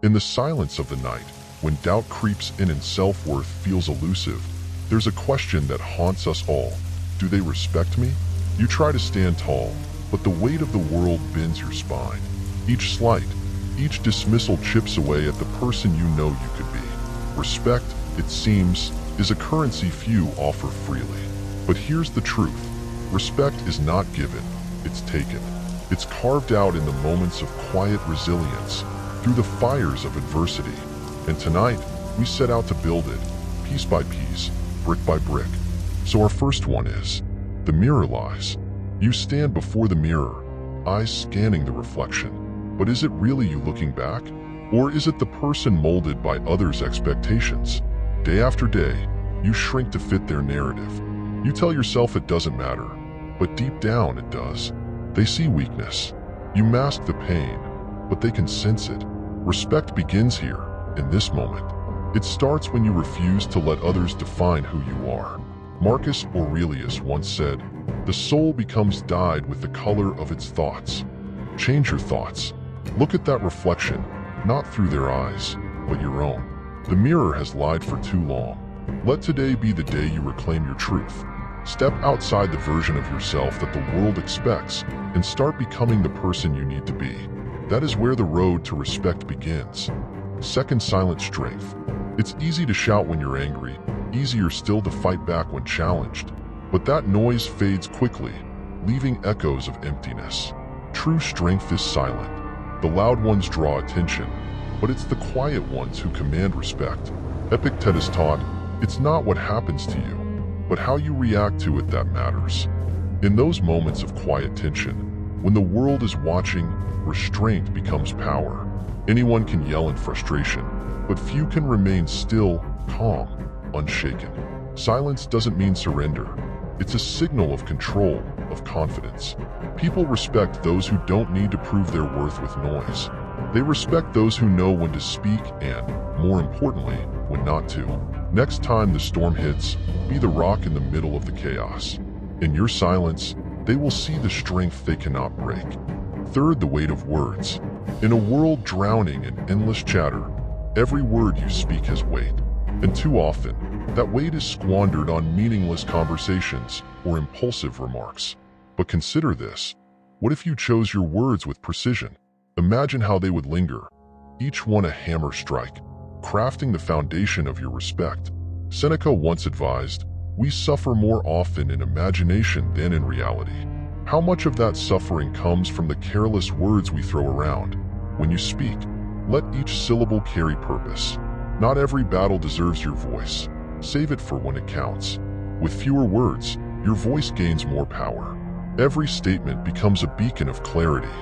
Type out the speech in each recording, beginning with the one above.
In the silence of the night, when doubt creeps in and self-worth feels elusive, there's a question that haunts us all. Do they respect me? You try to stand tall, but the weight of the world bends your spine. Each slight, each dismissal chips away at the person you know you could be. Respect, it seems, is a currency few offer freely. But here's the truth. Respect is not given, it's taken. It's carved out in the moments of quiet resilience, through the fires of adversity. And tonight, we set out to build it, piece by piece, brick by brick. So our first one is, the mirror lies. You stand before the mirror, eyes scanning the reflection. But is it really you looking back? Or is it the person molded by others' expectations? Day after day, you shrink to fit their narrative. You tell yourself it doesn't matter, but deep down it does. They see weakness. You mask the pain, but they can sense it. Respect begins here, in this moment. It starts when you refuse to let others define who you are. Marcus Aurelius once said, "The soul becomes dyed with the color of its thoughts." Change your thoughts. Look at that reflection, not through their eyes, but your own. The mirror has lied for too long. Let today be the day you reclaim your truth. Step outside the version of yourself that the world expects and start becoming the person you need to be. That is where the road to respect begins. Second, silent strength. It's easy to shout when you're angry, easier still to fight back when challenged. But that noise fades quickly, leaving echoes of emptiness. True strength is silent. The loud ones draw attention, but it's the quiet ones who command respect. Epictetus taught, it's not what happens to you, but how you react to it that matters. In those moments of quiet tension, when the world is watching, restraint becomes power. Anyone can yell in frustration, but few can remain still, calm, unshaken. Silence doesn't mean surrender. It's a signal of control, of confidence. People respect those who don't need to prove their worth with noise. They respect those who know when to speak and, more importantly, when not to. Next time the storm hits, be the rock in the middle of the chaos. In your silence, they will see the strength they cannot break. Third, the weight of words. In a world drowning in endless chatter, every word you speak has weight. And too often, that weight is squandered on meaningless conversations or impulsive remarks. But consider this. What if you chose your words with precision? Imagine how they would linger, each one a hammer strike, crafting the foundation of your respect. Seneca once advised, we suffer more often in imagination than in reality. How much of that suffering comes from the careless words we throw around? When you speak, let each syllable carry purpose. Not every battle deserves your voice. Save it for when it counts. With fewer words, your voice gains more power. Every statement becomes a beacon of clarity.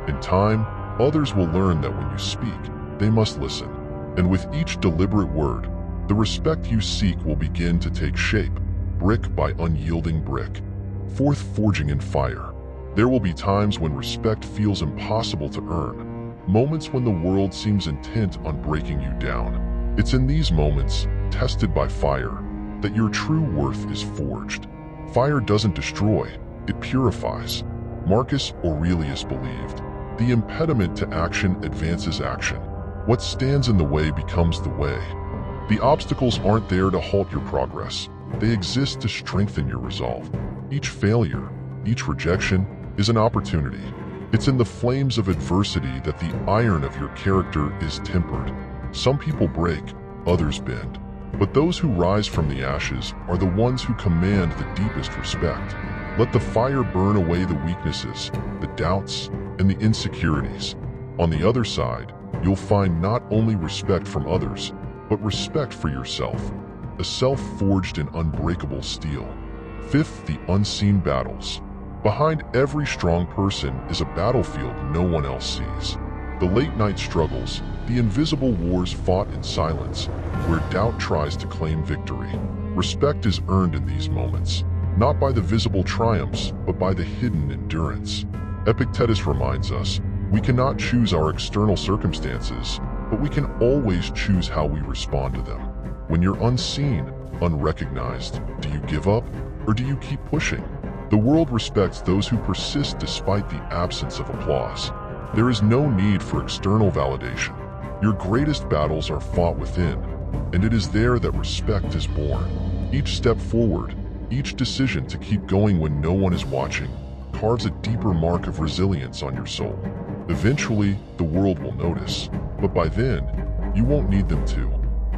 In time, others will learn that when you speak, they must listen. And with each deliberate word, the respect you seek will begin to take shape, brick by unyielding brick. Fourth, forging in fire. There will be times when respect feels impossible to earn, moments when the world seems intent on breaking you down. It's in these moments, tested by fire, that your true worth is forged. Fire doesn't destroy, it purifies. Marcus Aurelius believed, the impediment to action advances action. What stands in the way becomes the way. The obstacles aren't there to halt your progress. They exist to strengthen your resolve. Each failure, each rejection, is an opportunity. It's in the flames of adversity that the iron of your character is tempered. Some people break, others bend. But those who rise from the ashes are the ones who command the deepest respect. Let the fire burn away the weaknesses, the doubts, and the insecurities. On the other side, you'll find not only respect from others, but respect for yourself, a self forged in unbreakable steel. Fifth, the unseen battles. Behind every strong person is a battlefield no one else sees. The late-night struggles, the invisible wars fought in silence, where doubt tries to claim victory. Respect is earned in these moments, not by the visible triumphs, but by the hidden endurance. Epictetus reminds us, we cannot choose our external circumstances, but we can always choose how we respond to them. When you're unseen, unrecognized, do you give up, or do you keep pushing? The world respects those who persist despite the absence of applause. There is no need for external validation. Your greatest battles are fought within, and it is there that respect is born. Each step forward, each decision to keep going when no one is watching, carves a deeper mark of resilience on your soul. Eventually, the world will notice, but by then, you won't need them to.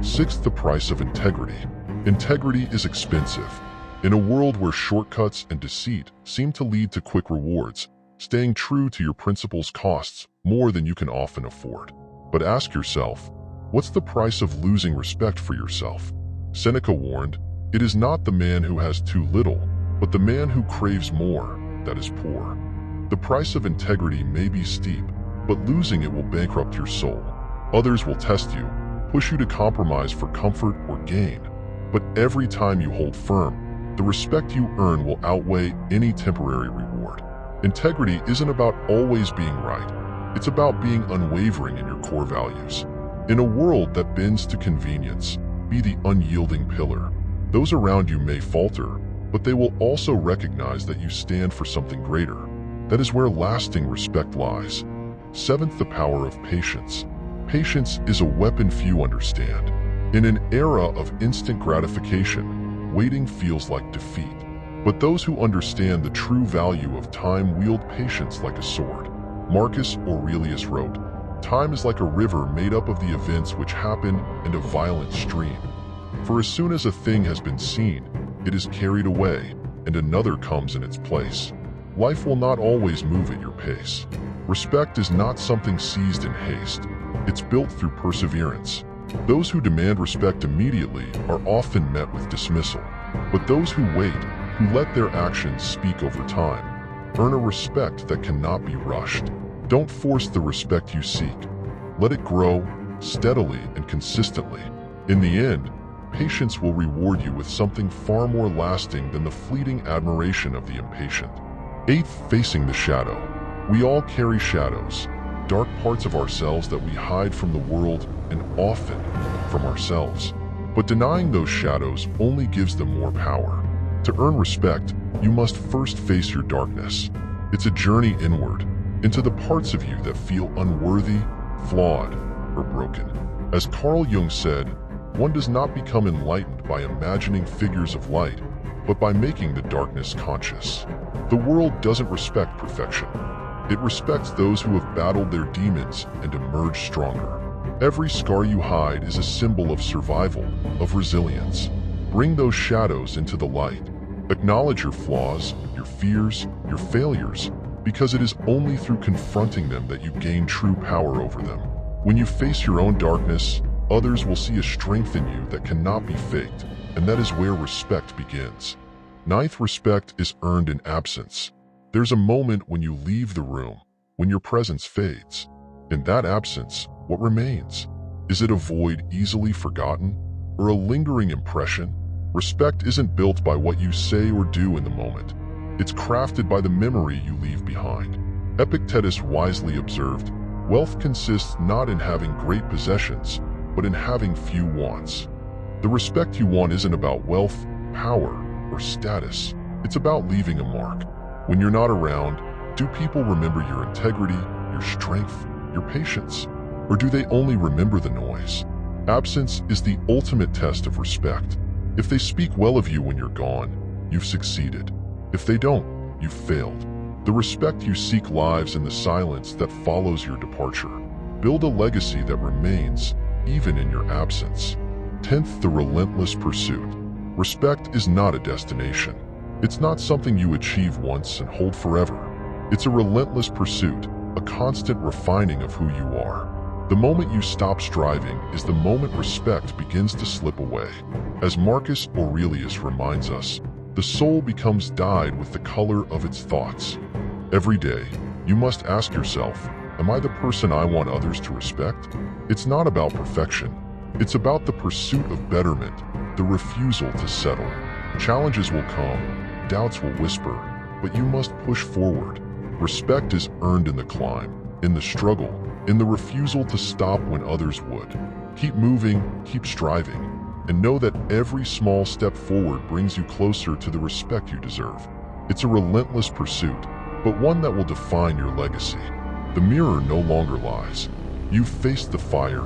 Sixth, the price of integrity. Integrity is expensive. In a world where shortcuts and deceit seem to lead to quick rewards, staying true to your principles costs more than you can often afford. But ask yourself, what's the price of losing respect for yourself? Seneca warned, "It is not the man who has too little, but the man who craves more that is poor." The price of integrity may be steep, but losing it will bankrupt your soul. Others will test you, push you to compromise for comfort or gain. But every time you hold firm, the respect you earn will outweigh any temporary reward. Integrity isn't about always being right. It's about being unwavering in your core values. In a world that bends to convenience, be the unyielding pillar. Those around you may falter, but they will also recognize that you stand for something greater. That is where lasting respect lies. Seventh, the power of patience. Patience is a weapon few understand. In an era of instant gratification, waiting feels like defeat. But those who understand the true value of time wield patience like a sword. Marcus Aurelius wrote, "Time is like a river made up of the events which happen and a violent stream. For as soon as a thing has been seen, it is carried away, and another comes in its place." Life will not always move at your pace. Respect is not something seized in haste. It's built through perseverance. Those who demand respect immediately are often met with dismissal. But those who wait, who let their actions speak over time, earn a respect that cannot be rushed. Don't force the respect you seek. Let it grow steadily and consistently. In the end, patience will reward you with something far more lasting than the fleeting admiration of the impatient. Eighth, facing the shadow. We all carry shadows, dark parts of ourselves that we hide from the world and often from ourselves. But denying those shadows only gives them more power. To earn respect, you must first face your darkness. It's a journey inward, into the parts of you that feel unworthy, flawed, or broken. As Carl Jung said, one does not become enlightened by imagining figures of light, but by making the darkness conscious. The world doesn't respect perfection. It respects those who have battled their demons and emerged stronger. Every scar you hide is a symbol of survival, of resilience. Bring those shadows into the light. Acknowledge your flaws, your fears, your failures, because it is only through confronting them that you gain true power over them. When you face your own darkness, others will see a strength in you that cannot be faked, and that is where respect begins. Ninth, respect is earned in absence. There's a moment when you leave the room, when your presence fades. In that absence, what remains? Is it a void easily forgotten, or a lingering impression? Respect isn't built by what you say or do in the moment. It's crafted by the memory you leave behind. Epictetus wisely observed, "Wealth consists not in having great possessions, but in having few wants." The respect you want isn't about wealth, power, or status. It's about leaving a mark. When you're not around, do people remember your integrity, your strength, your patience? Or do they only remember the noise? Absence is the ultimate test of respect. If they speak well of you when you're gone, you've succeeded. If they don't, you've failed. The respect you seek lives in the silence that follows your departure. Build a legacy that remains, even in your absence. 10th, the relentless pursuit. Respect is not a destination. It's not something you achieve once and hold forever. It's a relentless pursuit, a constant refining of who you are. The moment you stop striving is the moment respect begins to slip away. As Marcus Aurelius reminds us, the soul becomes dyed with the color of its thoughts. Every day, you must ask yourself, am I the person I want others to respect? It's not about perfection. It's about the pursuit of betterment, the refusal to settle. Challenges will come, doubts will whisper, but you must push forward. Respect is earned in the climb, in the struggle, in the refusal to stop when others would. Keep moving, keep striving, and know that every small step forward brings you closer to the respect you deserve. It's a relentless pursuit, but one that will define your legacy. The mirror no longer lies. You've faced the fire,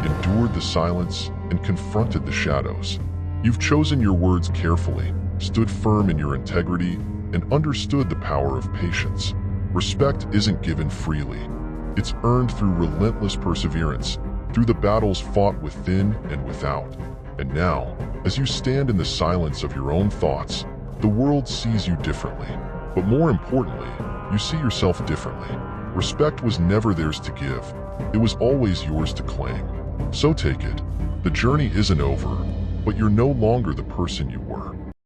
endured the silence, and confronted the shadows. You've chosen your words carefully, stood firm in your integrity, and understood the power of patience. Respect isn't given freely. It's earned through relentless perseverance, through the battles fought within and without. And now, as you stand in the silence of your own thoughts, the world sees you differently. But more importantly, you see yourself differently. Respect was never theirs to give. It was always yours to claim. So take it. The journey isn't over, but you're no longer the person you were.